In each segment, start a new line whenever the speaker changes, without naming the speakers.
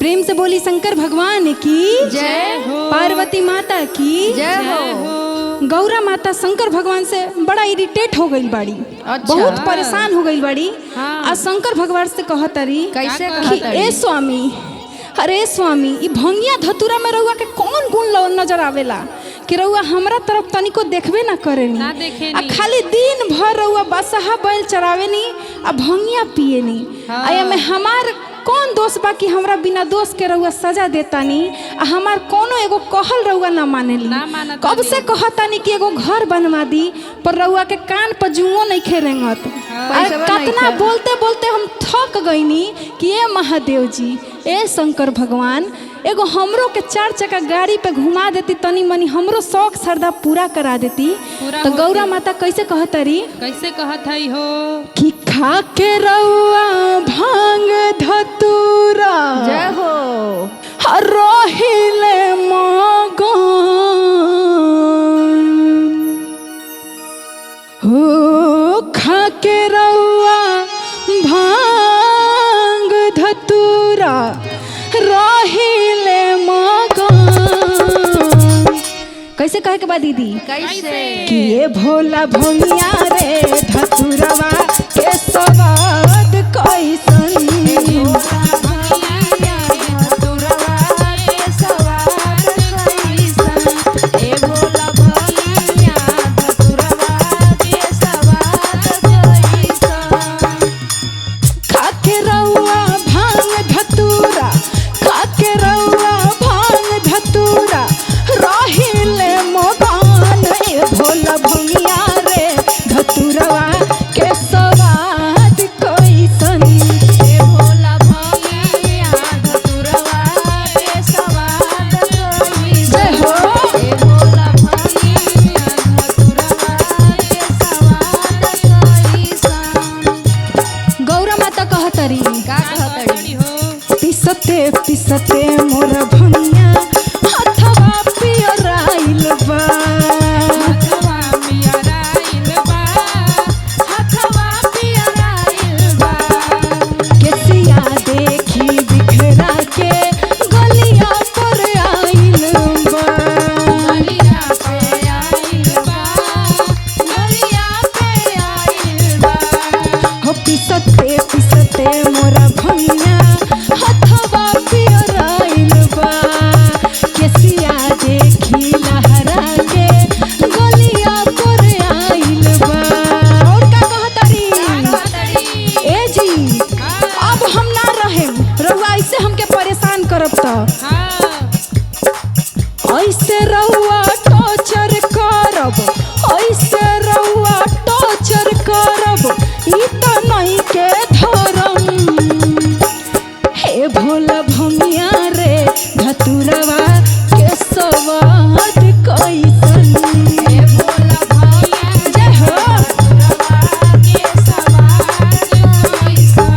प्रेम से बोली शंकर भगवान की
जय हो।
पार्वती माता की
जय हो।
गौरा माता शंकर भगवान से बड़ा इरिटेट हो गई बाड़ी।
अच्छा।
बहुत परेशान हो गई बाड़ी।
हाँ।
आ शंकर भगवान से कहतरी
कैसे
कि
कहतरी?
ए स्वामी, अरे स्वामी, ई भंगिया धतुरा में रहुआ के कौन गुण नजर आवेला कि रहुआ हमरा तरफ तनिको देखबे ना करेनी,
ना देखेनी।
आ खाली दिन भर रहुआ बसहा बैल चरावेनी आ भंगिया पिएनी।
हाँ।
आ में हमार कौन दोष बा कि हमरा बिना दोष के रहुआ सजा देतानी आ हमार कोनो एगो कहल रहुआ ना मानेली।
ना मानतानी।
कब से कहतानी कि एगो घर बनवा दी, पर रहुआ के कान पर जुओ नहीं खेरेंगत।
पैसा
कतना
नहीं
बोलते बोलते हम थक गईनी कि ए महादेव जी, ए शंकर भगवान, एगो हमरो के 4 चक्का गाड़ी पे घुमा देती, तनी मनी हमरो शौक श्रद्धा पूरा करा देती।
पूरा
तो
होती।
गौरा माता कैसे कहतरी
कैसे कहत हई हो?
कि खा के रउआ भांग धतूरा
जय हो।
रहिले मगन हो, खा के रउआ भांग धतूरा रहिले मगन। कैसे कहे के बा दीदी?
कैसे?
कि ये भोला भोलिया रे धतुरवा के स्वाद कैसन। खा के रउआ भांग धतूरा, खा के रउआ भांग धतूरा रहिले मगन। ए भोला भोलिया रे धतुरवा के स्वाद कैसन। जय हो। गौरा माता कहतरी
का कहतड़ी?
हो
पिसते पिसते मोर भंगिया हथवा पियराइल बा।
हथवा पियराइल बा, हथवा पियराइल बा।
केसिया देखी बिखरा के गलिया पर आइल बा।
गलिया पे आइल बा, गलिया पे आइल बा।
हो पिसते पिसते मोर भंगिया हथवा पियराइल बा। केसिया देखी लहरा के गलिया पर आइल बा। और का कहतरी? ए जी, अब हम ना रहे रहुआ ऐसे हमके परेशान करब त
हाँ,
ऐसे रहुआ टॉर्चर करब, ऐसे रहुआ टॉर्चर करब, ई त नहीं के धरम। हे भोला भमिया रे धतुरवा के स्वाद कैसन।
हे भोला भैया
जय हो।
धतुरवा के सवाद कैसन।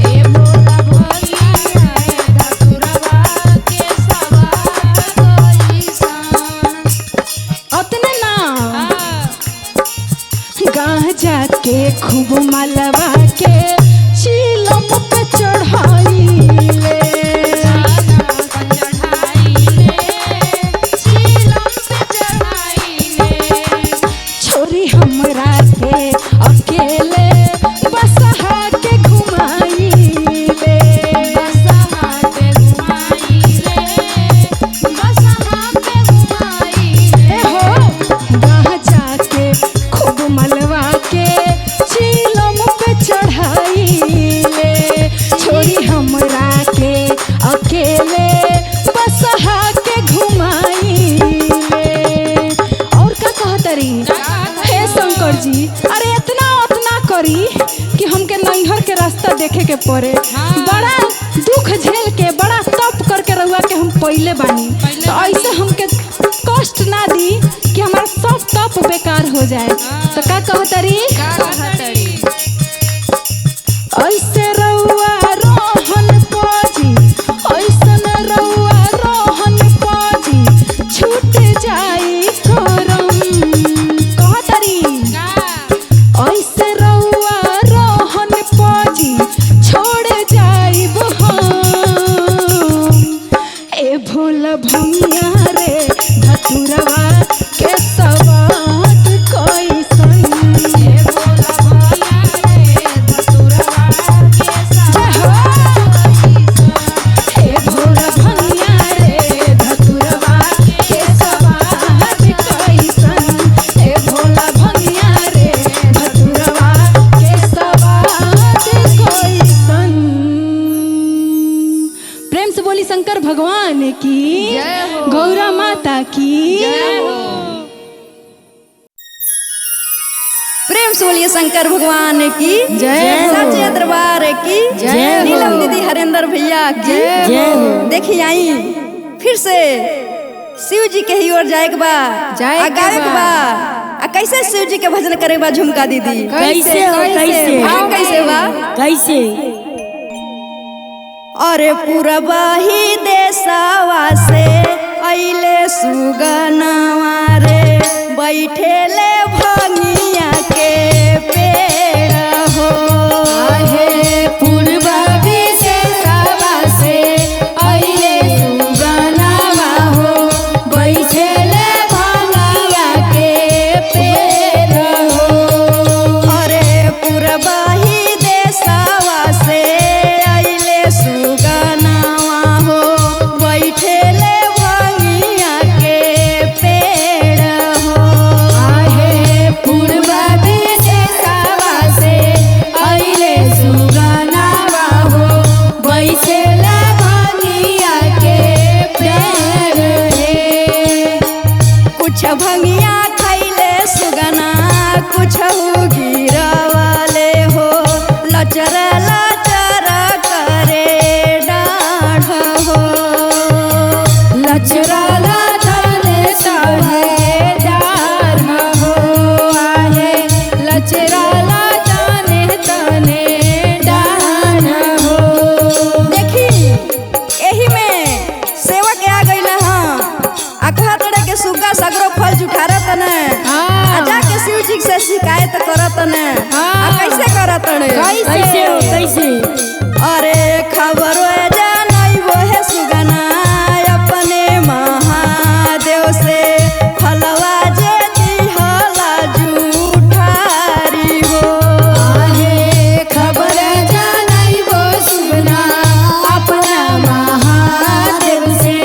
हे भोला भैया धतुरवा के सवाद कैसन।
अतने ना,
हाँ,
गांजा के खूब मलवा के चीलम पे चढ़ाइले। छोरी हमरा के अकेले बसहा के घुमाइले। ए हो, गांजा के खूब मलवा के चीलम पे चढ़ाइले। छोरी हमरा के अकेले बसहा के घुमाइले। और का कहतरी? हे शंकर जी, अरे इतना उतना करी कि हमके नैहर के रास्ता देखे के पड़े।
हाँ।
बड़ा दुख झेल के, बड़ा तप करके रहुआ के हम पहले बानी।
पहिले
तो
बानी।
ऐसे हमके कष्ट ना दी कि हमारा सब तप बेकार हो जाए।
हाँ।
तो का कहतरी?
कहतरी?
ऐसे रउआ रोहन पाजी, ऐसन रउआ रोहन पाजी, छूट जाई करम। कहतरी? ऐसे रउआ रोहन पाजी, छोड़ जाइब हम। शंकर भगवान की
जय हो।
गौरा माता की
जय हो।
प्रेम से बोलिए शंकर भगवान की
जय हो।
साचे दरबार की
जय हो।
नीलम दीदी हरेंद्र भैया की
जय हो।
देखी आई फिर से शिव जी के ही ओर जाए के बा
जाए
आ
के
गावे के
बा।
बा आ कैसे शिव जी के भजन करे बा झुमका दीदी
कैसे हो कैसे
भाव कैसे बा
कैसे
अरे पूरबा ही देशवा से अइले सुगनवा रे बैठेले भंगिया के पेड़ हो
आहे पूर्वा विशेषवा से अइले सुगनावा हो बैठेले भंगिया के पेड़ हो
अरे पूरबा ही देशवा से अइले सुगनवा हो बैठेले भंगिया के पेड़ हो
आहे पूर्वा विशेषवा से अइले सुगनावा हो बैठेले भंगिया के पेड़ हे
कुछ भंगिया खैले सुगना कुछ गिरवाले हो लचर लचर करे डाढ़ हो
लचरा लाथने सहे डार हो आहे लचरा लाथने तने डार हो
देखी एही में सेवक आ गइल हां आ कहत रहे के सुगा सगरो फल जुठारत न आ जाके शिव जी से शिकायत करत न आ कैसे करत रे
कैसे हो कैसे
अरे खबर जानई वो है सुगना अपने महादेव से फलवा जे दिहला जूठारी हो
आहे खबर जानई वो सुगना अपना महादेव से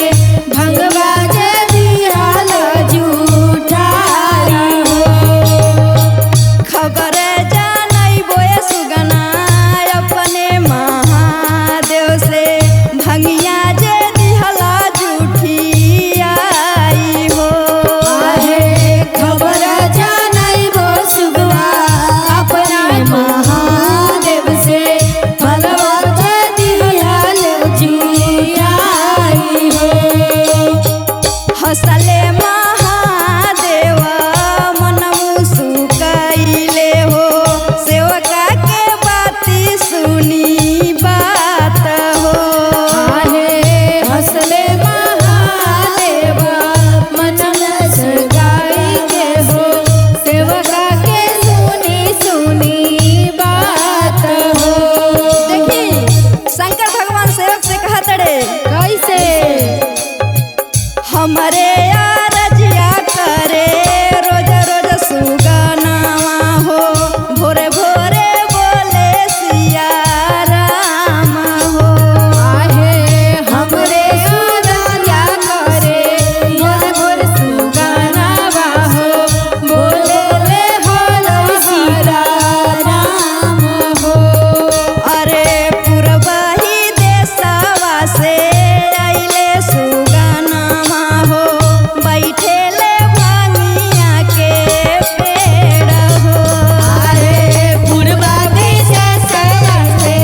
भंगवा जे दियाल जूठारी हो
खबर जानई वो है सुगना अपने महादेव से भंगिया जे दिहला जूठियाई हो
आहे खबर जानई वो सुगवा अपना महादेव से फलवत दियाल जुयाई हो
हसले महादेव मन मुसुकैले हो सेवका के बाती सुनी बात हो
आहे हसले महादेव मन सगाई के हो सेवका के सुनी सुनी बात हो
देखी शंकर भगवान सेवक से कहत रे
कैसे
हमरे आरजिया करे रोज रोज सुगनावा हो भोरे भोरे बोले सिया राम हो
आहे हमरे सुदाया करे मोर मोर सुगानावा हो बोले ले होलो सीता राम हो
अरे पूरबा ही देशवा से अइले सुगनावा हो बैठेले भंगिया के पेड़ हो
आहे पूर्वा विशेषवा से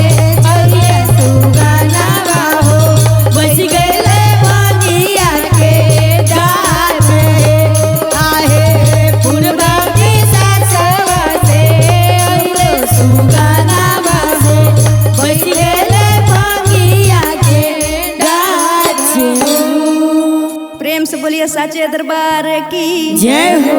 अइले सुगानावा हो बस गइले भंगिया के डार आहे पूर्वा विशेषवा से अइले सुगानावा हो बस गइले भंगिया के डार
प्रेम से बोलिए साचे दरबार की
जय हो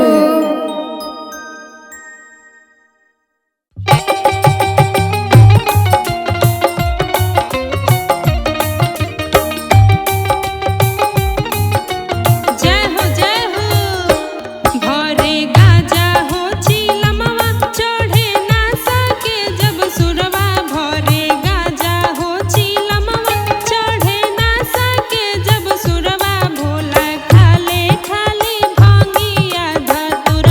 जय हो जय हो घरे गाजा हो चिलमवा चढ़े ना सके जब सुरवा भरे गाजा हो चिलमवा चढ़े ना सके जब सुरवा भोला खाले खाली भंगिया धतुर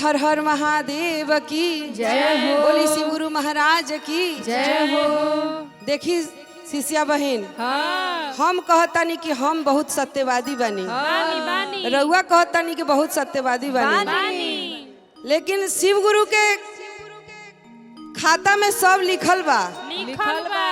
हर हर महादेव की
जय हो।
बोली शिव गुरु महाराज की
जय हो।
देखी शिष्या बहन,
हाँ
हम कहतानी कि हम बहुत सत्यवादी बनी,
बानी बानी
रउआ कहतानी कि बहुत सत्यवादी बनी,
बानी
लेकिन शिव गुरु के खाता में सब लिखल बा,
लिखल बा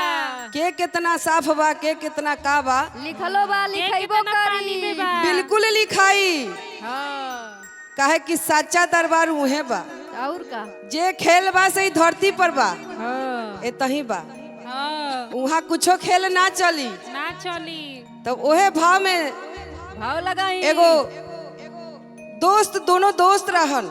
के कितना साफ बा, के कितना का बा,
लिखलो बा लिखाइबो
पानी में
करी।
बा
बिल्कुल लिखाई।
हाँ
काहे कि सच्चा दरबार उहे बा,
और का
जे खेल बा सही धरती पर बा,
हाँ
एतही बा,
हाँ
वहाँ कुछो खेल ना चली।
ना चली
तब ओहे भाव में
भाव लगाई।
एगो दोस्त, दोनों दोस्त रहन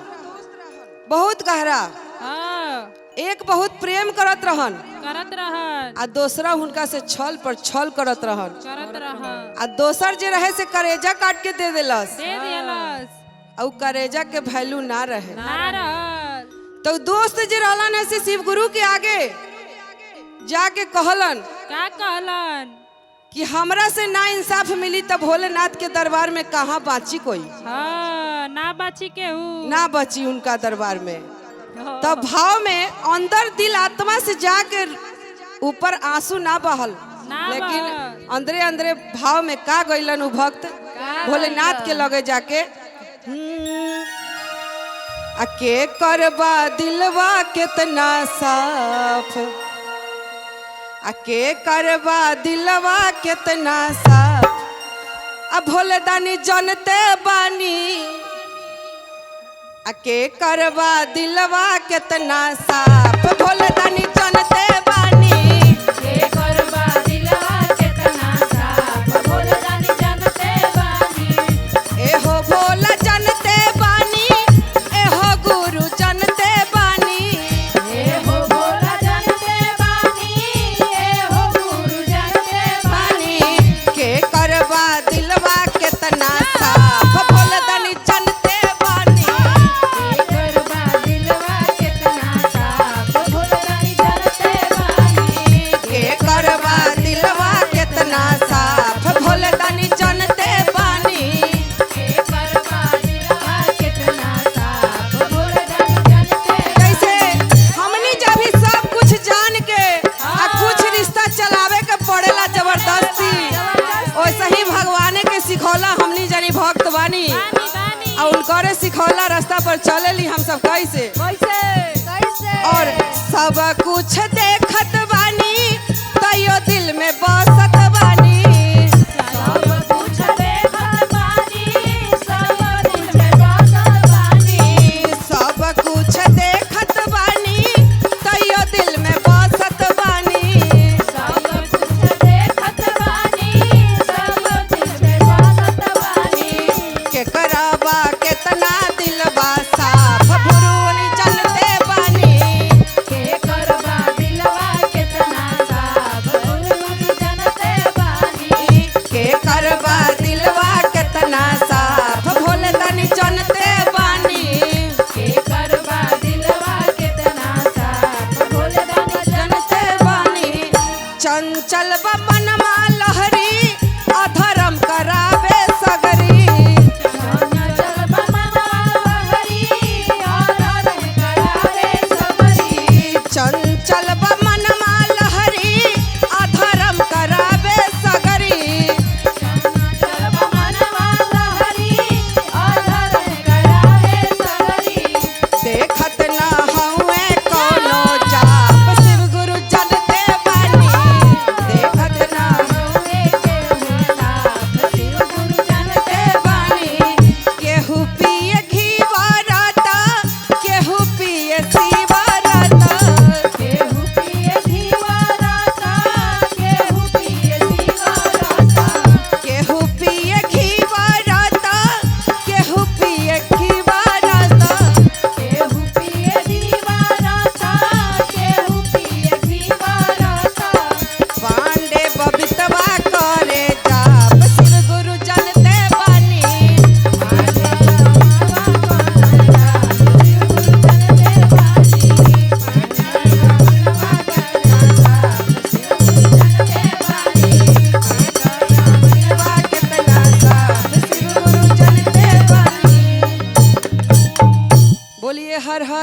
बहुत गहरा,
हाँ
एक बहुत प्रेम करत रहन
करत रहन
आ दूसरा हुनका से छल पर छल करत रहन,
करत रहन
आ दोसर जे रहे से करेजा काट के दे देलस,
दे दियलस
और करेजा के वैल्यू ना रहे।
ना रहल
तो दोस्त जे रहलन ऐसे शिव गुरु के आगे जाके कहलन
का कहलन
कि हमरा से ना इंसाफ मिली तब भोलेनाथ के दरबार में कहाँ बाची कोई,
हाँ ना बची केहू
ना बची उनका दरबार में।
हाँ,
तब भाव में अंदर दिल आत्मा से जाके ऊपर आंसू ना बहल,
ना
लेकिन
बहल।
अंदरे अंदरे भाव में का गइलन उ भक्त भोलेनाथ के लगे जाके के करबा दिलवा कितना साफ, के करबा दिलवा कितना साफ, अब भोले दानी जनते बानी, के करबा दिलवा कितना साफ, भोले दानी जनते बानी,
के करबा दिलवा कितना साफ, भोले दानी जानते बानी।
एहो भोला जनते बानी, एहो गुरु जनते बानी,
ए हो भोला जानते बानी, ए हो गुरु जानते बानी।
के करबा दिलवा कितना साफ, भोले दानी जनते बानी,
के करबा दिलवा कितना साफ, भोले दानी जानते बानी।
के करबा दिलवा कितना साफ, भोले दानी जनते बानी।
के करबा दिलवा कितना साफ, भोले दानी जानते बानी।
जैसे हमनी जब भी सब कुछ जान के आ कुछ रिश्ता चलावे के पड़ेला जबरदस्ती, वैसे ही भगवान के सिखौला हमनी जानी भक्त बानी,
बानी बानी
और उनकरे सिखौला रास्ता पर चलेली हम सब कैसे,
कैसे
और सब कुछ देखत बानी तैयो दिल में बसत बानी,
सब कुछ देखत बानी, सब दिल में बसत बानी।
सब कुछ देखत बानी तैयो दिल में बसत बानी,
सब कुछ देखत बानी, सब दिल में बसत बानी।
के करबा कितना दिलबा साफ, भुरुनी जनते बानी,
के करबा दिलवा कितना साफ, भोले जानते बानी।
के करबा दिलवा कितना साफ, भोले दानी जनते बानी,
के करबा दिलवा कितना साफ, भोले दानी
जनते बानी। चंचल बनमा लहरी अधर्म करावे सगरी,
चल बनवा हरी, आधार करावे सबरी।
चंचल बनमा लहरी अधर्म करावे सगरी,
चल बनवा हरी, आधार करावे सबरी।
देखत ना हउए कोनो जाप, शिव गुरु जनते बानी, देखत ना
हउए के साफ, शिव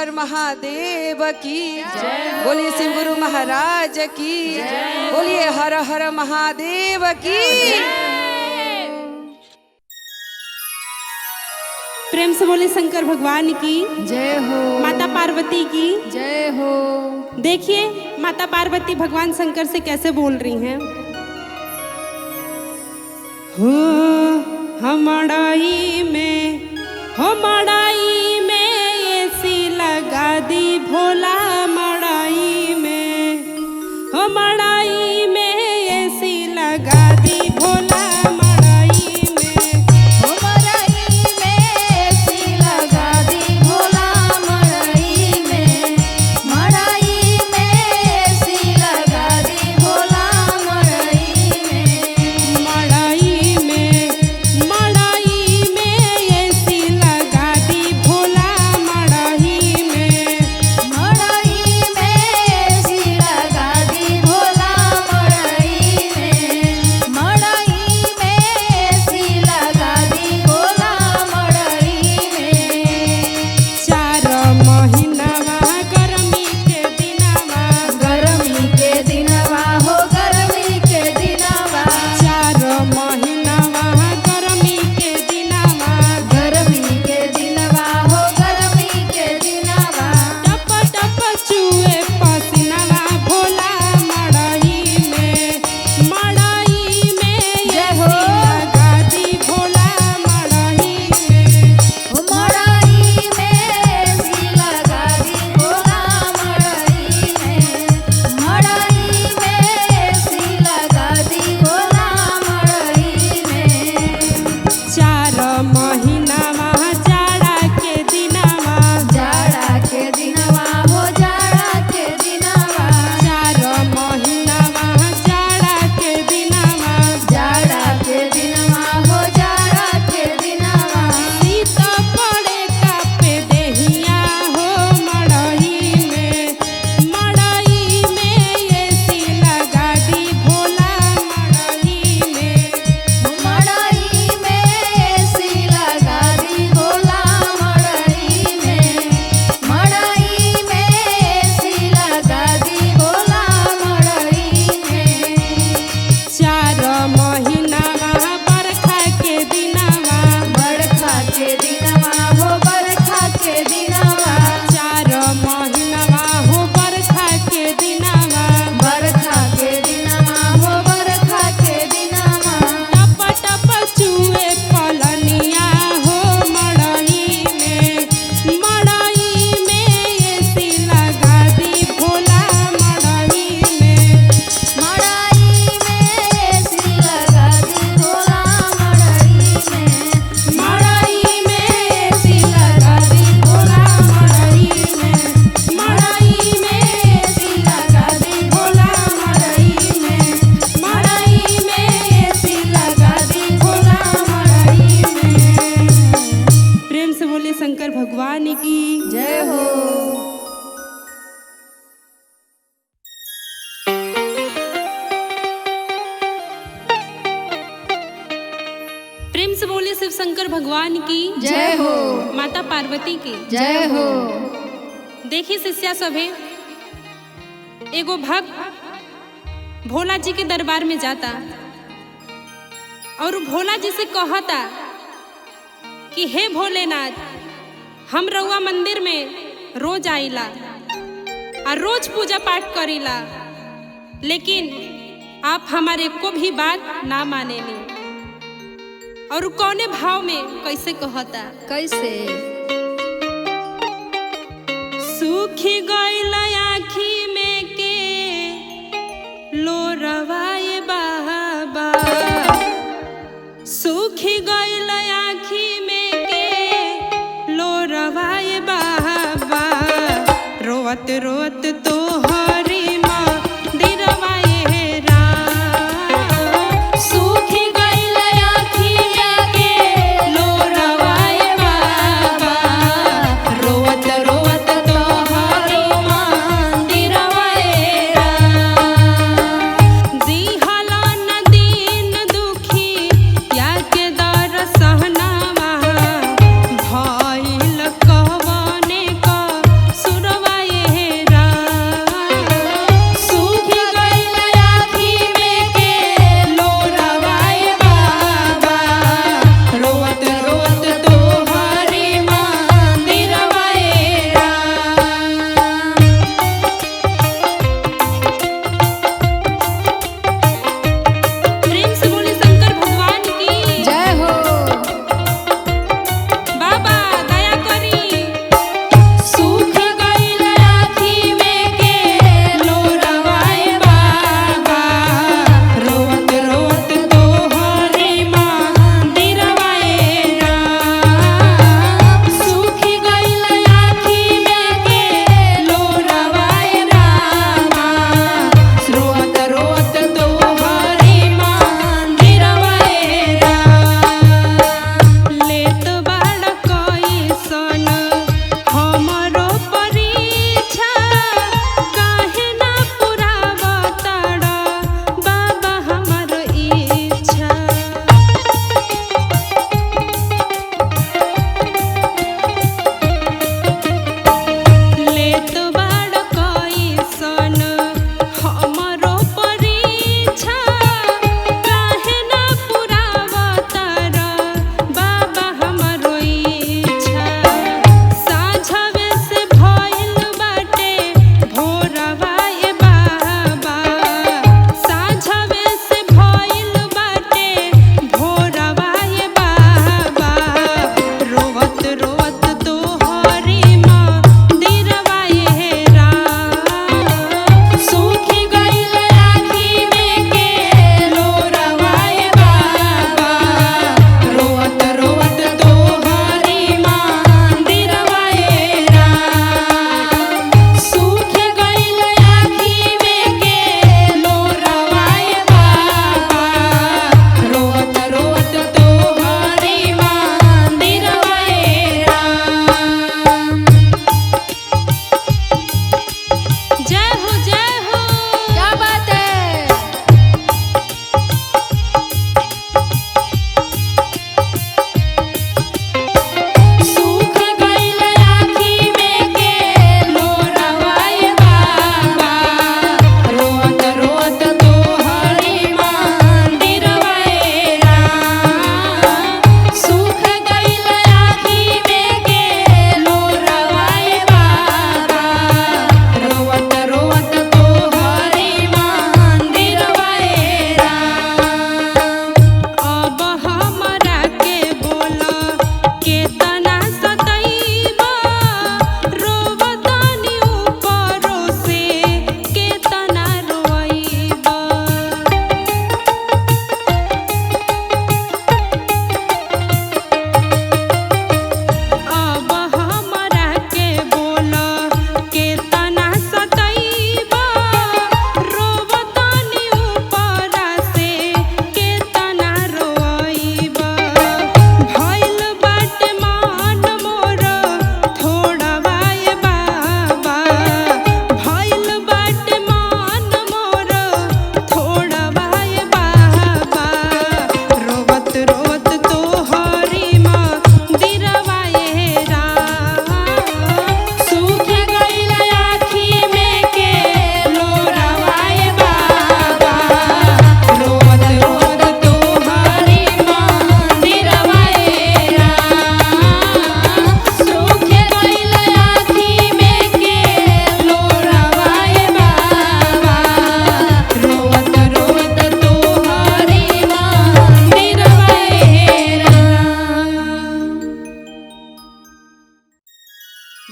हर महादेव की बोलिए शिव गुरु महाराज की बोलिए हर हर महादेव की।
प्रेम से बोले शंकर भगवान की
जय हो,
माता पार्वती की
जय हो।
देखिए माता पार्वती भगवान शंकर से कैसे बोल रही हैं। हो हमाराई में ऐसी लगा दी भोला मड़ाई में, हो मड़ाई में ऐसी लगा दी भोला मड़ाई में,
हो मड़ई में ऐसी लगा दी भोला मड़ई में, मड़ई में ऐसी लगा दी भोला मड़ई में,
मड़ाई में ऐसी लगा दी भोला मड़ाई में,
मड़ई में ऐसी लगा दी भोला मड़ई में, मड़ई में ऐसी लगा दी भोला मड़ई में।
चार महीनावा गर्मी के दिनवा,
गर्मी के दिनवा हो गर्मी के दिनवा,
चार महीनावा गर्मी के दिनवा,
गर्मी के दिनवा हो गर्मी के दिनवा,
टप टप चुए पसीनावा भोला मड़ाई में, मड़ाई में
जय हो।
लगा दी भोला मड़ाई में,
हो मड़ई में ऐसी लगा दी भोला मड़ई में, मड़ई में ऐसी लगा दी भोला मड़ई में।
चार महीनावा जाड़ा के दिनवा,
जाड़ा के दिनवा हो जाड़ा के दिनवा,
चार महीनावा जाड़ा के दिनवा,
जाड़ा के दिनवा हो जाड़ा के दिनवा,
शीत पड़े कापे देहिया हो मड़ई में, मड़ई में ऐसी लगा दी भोला मड़ई में,
मड़ई में ऐसी लगा दी भोला मड़ई में, मड़ई में ऐसी लगा दी भोला मड़ई में।
चार महीनावा बरखा के दिनवा,
बरखा के दिनवा हो बरखा के दिनवा,
चार महीनावा हो बरखा के दिनवा,
बरखा के दिनवा हो बरखा के दिनवा,
टप टप चुए पलनिया हो मड़ई में, मड़ई में ऐसी लगा दी भोला मड़ई में,
मड़ई में ऐसी लगा दी भोला मड़ई में,
मड़ई में ऐसी लगा दी भोला मड़ई में, मड़ई में ऐसी लगा दी भोला मड़ई में, मड़ई में ऐसी लगा दी भोला मड़ई में। प्रेम से बोले शंकर भगवान की
जय हो।
प्रेम से बोले शिव शंकर भगवान की
जय हो,
माता पार्वती की
जय हो।
देखिए शिष्या सभे एगो भक्त भोला जी के दरबार में जाता और भोला जी से कहता कि हे भोलेनाथ, हम रउआ मंदिर में रोज आइला और रोज पूजा पाठ करीला, लेकिन आप हमारे को भी बात ना मानेनी। और कौने भाव में कैसे कहता,
कैसे?
सूखी गइल आँखी में के लोरवाए बाबा, सूखी गइल आँखी में के लोरवाए बाबा, रोवत रोवत तोहरी मंदिरवाए राम, सूखी गइल आँखी में के लोरवाए बाबा, रोवत रोवत तोहरी मंदिरवाए राम, दी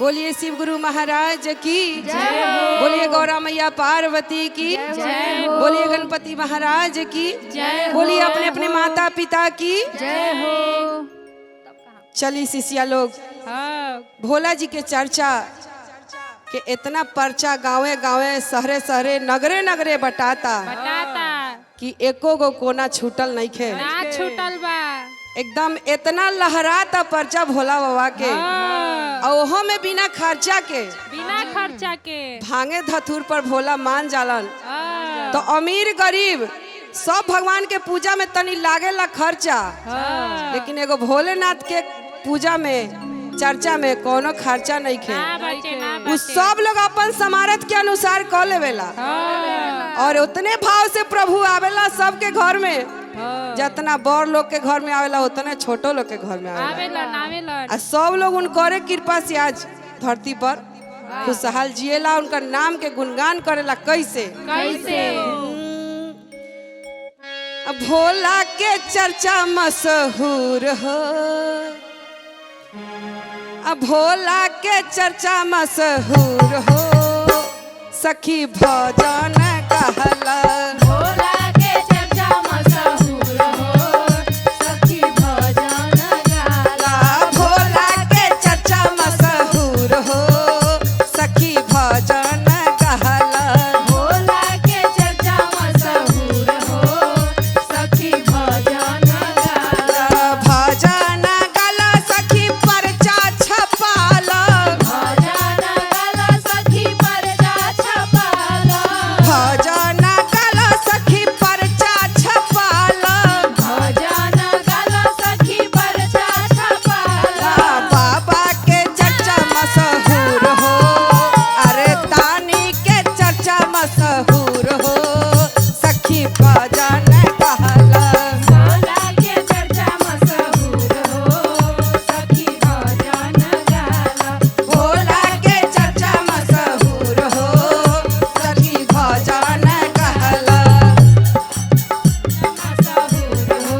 बोलिए शिव गुरु महाराज की बोलिए गौरा मैया पार्वती की बोलिए गणपति महाराज की बोलिए अपने अपने माता पिता की चलिए शिष्या लोग भोला जी के चर्चा के इतना पर्चा गाँवे गाँवे शहरे शहरे नगरे नगरे बटाता कि एको गो कोना छूटल नहीं खे
छूटल बा
एकदम इतना लहराता पर्चा भोला बाबा के और ओहो में बिना खर्चा के भांगे धतूर पर भोला मान जालन। तो अमीर गरीब सब भगवान के पूजा में तनी लागेला खर्चा, लेकिन एगो भोलेनाथ के पूजा में चर्चा में कोनो खर्चा नहीं खे। उस सब लोग अपन समारथ के अनुसार कर लेवेला और उतने भाव से प्रभु आवेला सबके घर में, जितना बड़ लोग के घर में आवेला उतने छोटो लोग के घर में आवेला। सब लोग उनके कृपा से आज धरती पर खुशहाल जिएला, उनका नाम के गुणगान करेला। कैसे भोला के चर्चा मशहूर हो, भोला के चर्चा मशहूर हो, सखी भजन कहला।
भोला के चर्चा मशहूर हो, सखी भजन गाला।
भोला के चर्चा मशहूर हो, सखी भजन कहला।
भोला के चर्चा मशहूर हो, सखी भजन गाला।
भजन गाला सखी परचा छपाला।
भजन गाला सखी परचा छपाला।
भजन गाला सखी परचा छपाला।
भजन गाला सखी परचा छपाला।
बाबा के चर्चा मशहूर हो, अरे तानी के चर्चा मशहूर हो, सखी भजन कहला।
भोला के चर्चा मशहूर हो, सखी भजन गाला।
भोला के चर्चा मशहूर हो, सखी भजन कहला।
मशहूर हो,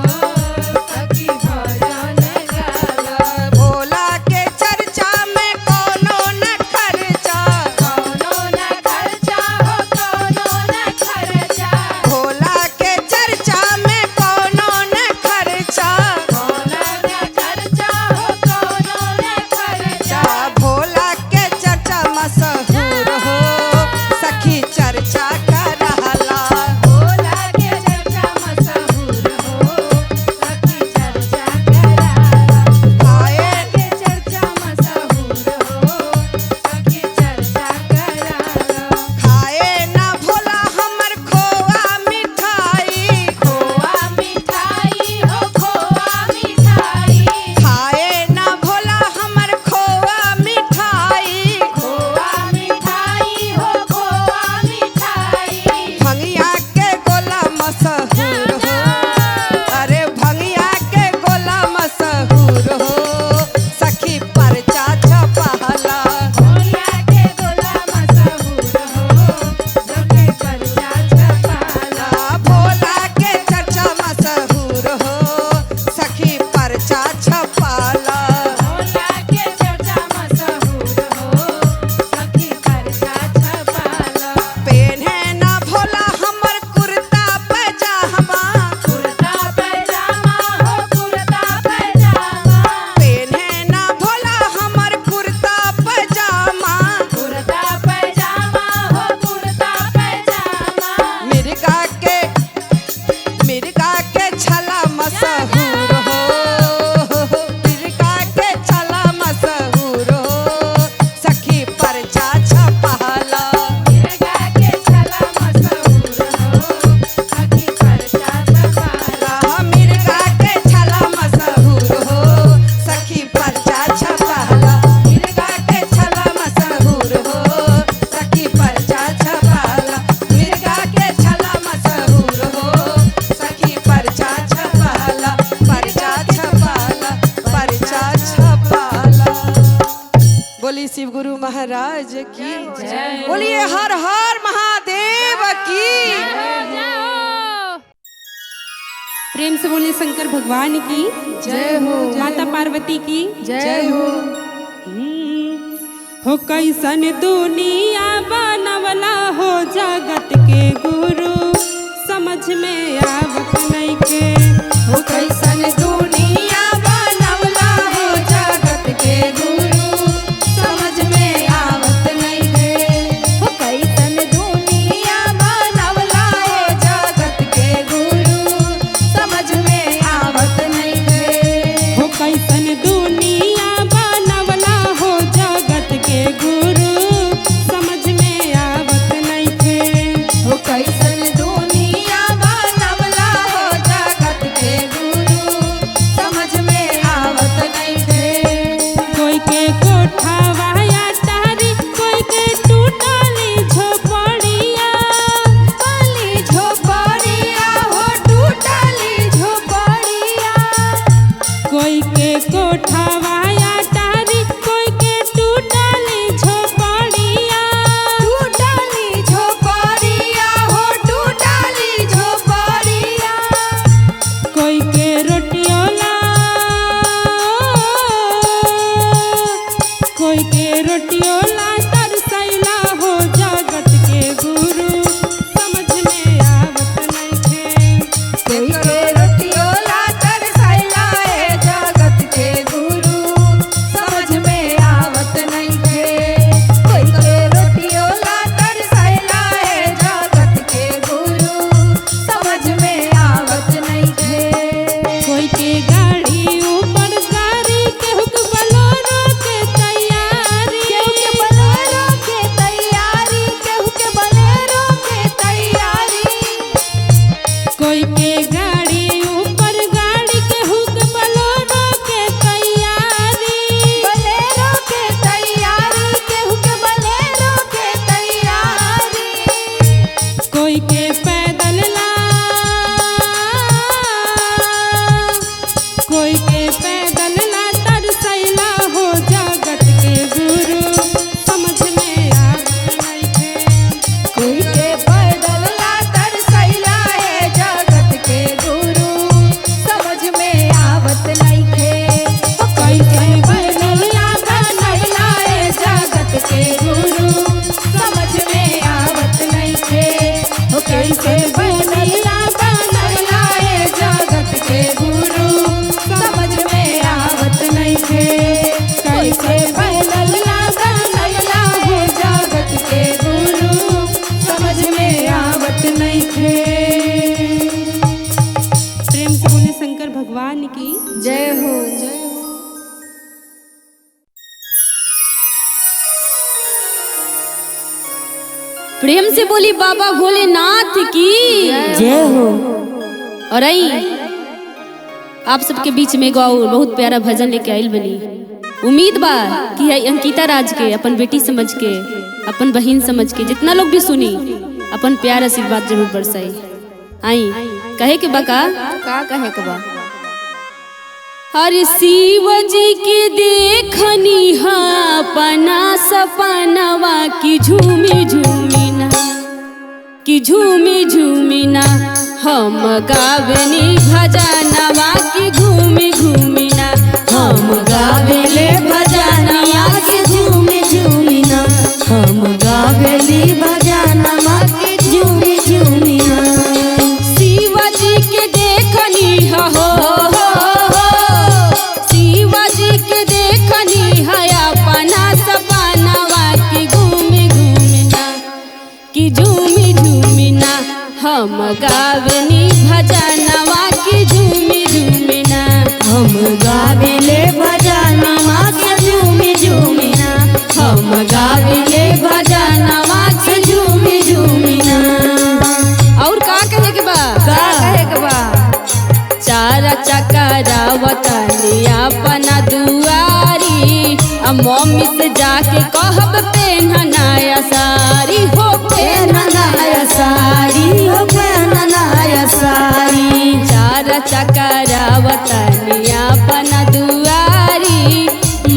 सखी भजन गाला।
भोला के चर्चा में कोनो न खर्चा,
कोनो न खर्चा हो, कोनो न खर्चा।
भोला के चर्चा में कोनो न खर्चा।
कोनो न खर्चा हो, कोनो न खर्चा।
भोला के चर्चा मशहूर हो, सखी चर्चा करहला।
भोला के चर्चा मशहूर हो, सखी चर्चा कराला।
खाए
के चर्चा मशहूर हो, सखी चर्चा कराला।
खाए ना भोला हमर खोआ मिठाई।
खोआ मिठाई हो, खोआ मिठाई।
खाए ना भोला हमर खोआ मिठाई।
खोआ मिठाई हो, खोआ मिठाई।
भंगिया के गोला मशहूर हो, अरे भंगिया के गोला मशहूर हो, सखी परचा छपहला।
भोला के गोला मशहूर हो, सखी परचा छपाला।
भोला के चर्चा मशहूर हो, सखी परचा छपाला।
भोला के चर्चा मशहूर हो, सखी परचा छपाला।
पेन्हे ना भोला हमर कुर्ता पैजामा।
कुर्ता पैजामा हो, कुर्ता पैजामा।
पेन्हे ना भोला हमर कुर्ता पैजामा।
कुर्ता पैजामा हो, कुर्ता पैजामा।
मिर्गा के छला मशहूर हो, मिर्गा के छला मशहूर हो, सखी परचा छपहला।
मिर्गा के छला मशहूर हो, सखी परचा छपाला।
मिर्गा के छला मशहूर हो, सखी परचा छपहला। मिर्गा के छला मशहूर हो, सखी परचा छपहला। मिर्गा के छला मशहूर हो, सखी परचा छपहला। परचा छपहला, परचा छपहला। बोली शिव गुरु महाराज की बोलिए हर हर महादेव की।
प्रेम से बोले शंकर भगवान की
जय हो,
माता पार्वती की
जय हो।
हो कैसन दुनिया बनवला हो जगत के गुरु समझ में आवत नइखे।
हो कैसन दुनिया बनवला हो जगत के गुरु समझ में आवत नइखे। हो कैसन दुनिया बनवला हो जगत के गुरु समझ में आवत नइखे।
हो कैसन दुनिया बनवला हो जगत के गुरु समझ में आवत नइखे।
हो कैसन दुनिया बनवला हो जगत के गुरु समझ में आवत नइखे।
कोई के कोठावा या टारी कोई के टूटली झोपड़िया।
टूटली झोपड़िया हो टूटली झोपड़िया।
कोई के कोठावा या टारी कोई के टूटली झोपड़िया।
टूटली झोपड़िया हो टूटली झोपड़िया।
कोई के रोटियोला कोई के रोटियोला तरसैला हो जगत के गुरु समझ में आवत नइखे।
कोई के रोटियोला तरसैला ए जगत के गुरु समझ में आवत नइखे। कोई के रोटियोला तरसैला ए जगत के गुरु समझ में आवत नइखे।
कोई के गाड़ी ऊपर गाड़ी केहू के बलोरो के तैयारी।
केहू के बलेरो के तैयारी केहू के बलेरो के तैयारी।
कोई के गाड़ी ऊपर गाड़ी केहू के बलोरो के तैयारी।
बलेरो के तैयारी केहू के बलेरो के तैयारी।
कोई के पैदल ला कोई के पैदल ला तरसैला हो जगत के गुरु समझ में आवत नइखे।
कोई के पैदल ला तरसैला है जगत के गुरु समझ में आवत नइखे। कैसे पैदल ला तरसैला है जगत के गुरु समझ में आवत नइखे। हो कैसे पैदल ला तरसैला है जगत के गुरु समझ में आवत नइखे। कैसे पैदल ला तरसैला हो जगत के गुरु समझ में आवत नइखे।
प्रेम से बोले शंकर भगवान की
जय हो।
प्रेम से बोली बाबा भोलेनाथ की जय हो। और आई आप सबके बीच में एगो और बहुत प्यारा भजन लेके आइल बनी। उम्मीद बा कि है अंकिता राज के अपन बेटी समझ के अपन बहन समझ के जितना लोग भी सुनी अपन प्यार आशीर्वाद जरूर बरसाई। आई कहे के बा का कहे के बा। हर शिव जी के देखनी हा अपना सपनवा की झूमी झूमी ना कि झूमी झूमी ना हम गावनी भजनवा की घूमी घूमी ना हम गावेले भजनवा की झूमी झूमी ना हम गावेली भजनवा की झूमी झूमी ना। शिव जी के देखनी हा हो शिव जी के देखनी है अपना सपनवा की घूमी घूमी ना कि झूमी झूमी ना हम गावनी भजनवा की झूमी झूमी ना हम गावेले भजनवा की झूमी झूमी ना हम गावेले भजनवा की झूमी झूमी ना। और का कहे के बा
कहे के बा।
चार चकरा वतनी अपना दुआरी मम्मी से जाके कहब पेननाया सारी हो पेननाया सारी हो पेननाया सारी। चार चकरा वतनी अपना दुआरी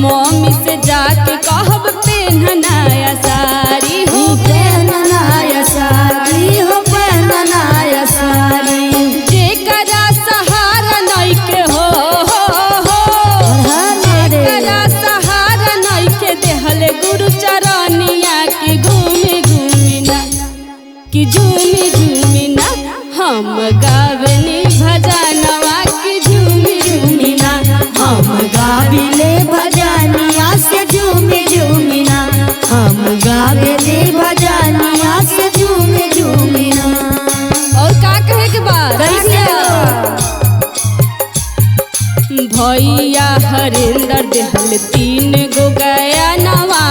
मम्मी से जाके कहब पेननाया सारी हो पेननाया सारी हो पेननाया सारी। जेकरा सहारा नइखे हो जेकरा सहारा नइखे देहले गुरु हम गावनी भजनवा की झूमी झूमी ना,
हम गावेले भजनिया से झूमी झूमी ना, हम गावेले भजनिया से झूमी झूमी ना।
और का कहे के बाद भैया हरिंदर देहल 3 गो गया नवा,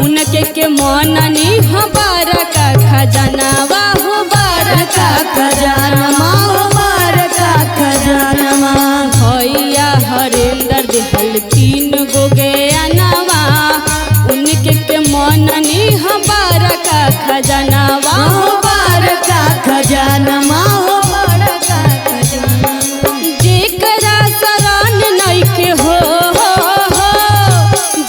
उनके के मननी हमारा का खजनवा हो
का खजानमा हो का खजानमा।
भैया हरिंदर देहल 3 गो गया नवा, उनके के मननी हमारा का खजनवा हो
का खजानमा हो का खजानमा।
जेकरा शरण नइखे हो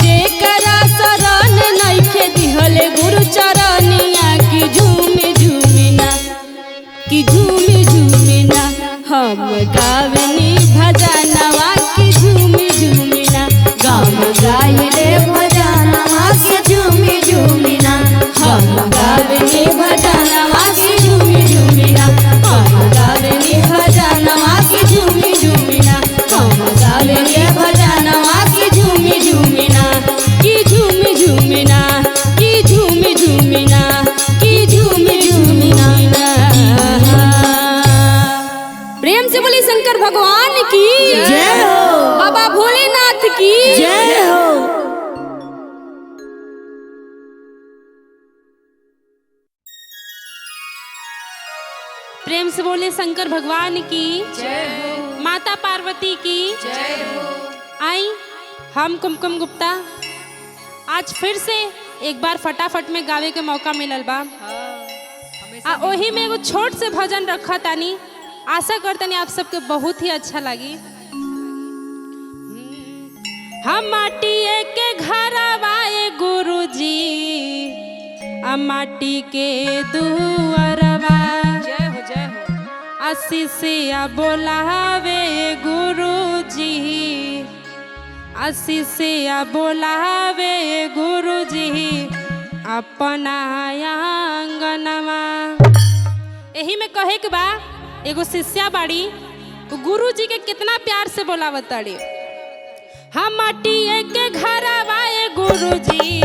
जेकरा शरण नइखे दिहले गुरु चरनिया की झूमी झूमी ना, की झूमी झूमी ना, हम गावनी भजनवा की झूमी झूमी ना,
हम गावेले भजनवा से झूमी झूमी ना,
हम गावनी भजनवा की झूमी झूमी ना, हम गावनी भजनवा की झूमी झूमी ना, हम गावनी भजनवा की झूमी झूमी ना, की झूमी झूमी ना, की झूमी झूमी ना, की झूमी झूमी ना। प्रेम से बोली शंकर भगवान की
जय हो,
बाबा भोलेनाथ की
जय हो।
प्रेम से बोले शंकर भगवान की जय हो, माता पार्वती की जय हो। आई हम कुमकुम गुप्ता आज फिर से एक बार फटाफट में गावे के मौका मिलल बा। ओही में एगो छोट से भजन रखा तानी, आशा करतनी आप सबके बहुत ही अच्छा लगी। हम माटिए के घर आए गुरुजी, आ माटी के दुअरवा, जय हो जय हो, आशीषिया बोलावे गुरुजी, आशीषिया बोलावे गुरुजी अपना आंगनवा। यही में कहे के बा एगो शिष्या बाड़ी गुरु जी के कितना प्यार से बोलावत ताड़ी। हम माटिए के घर आए गुरु जी,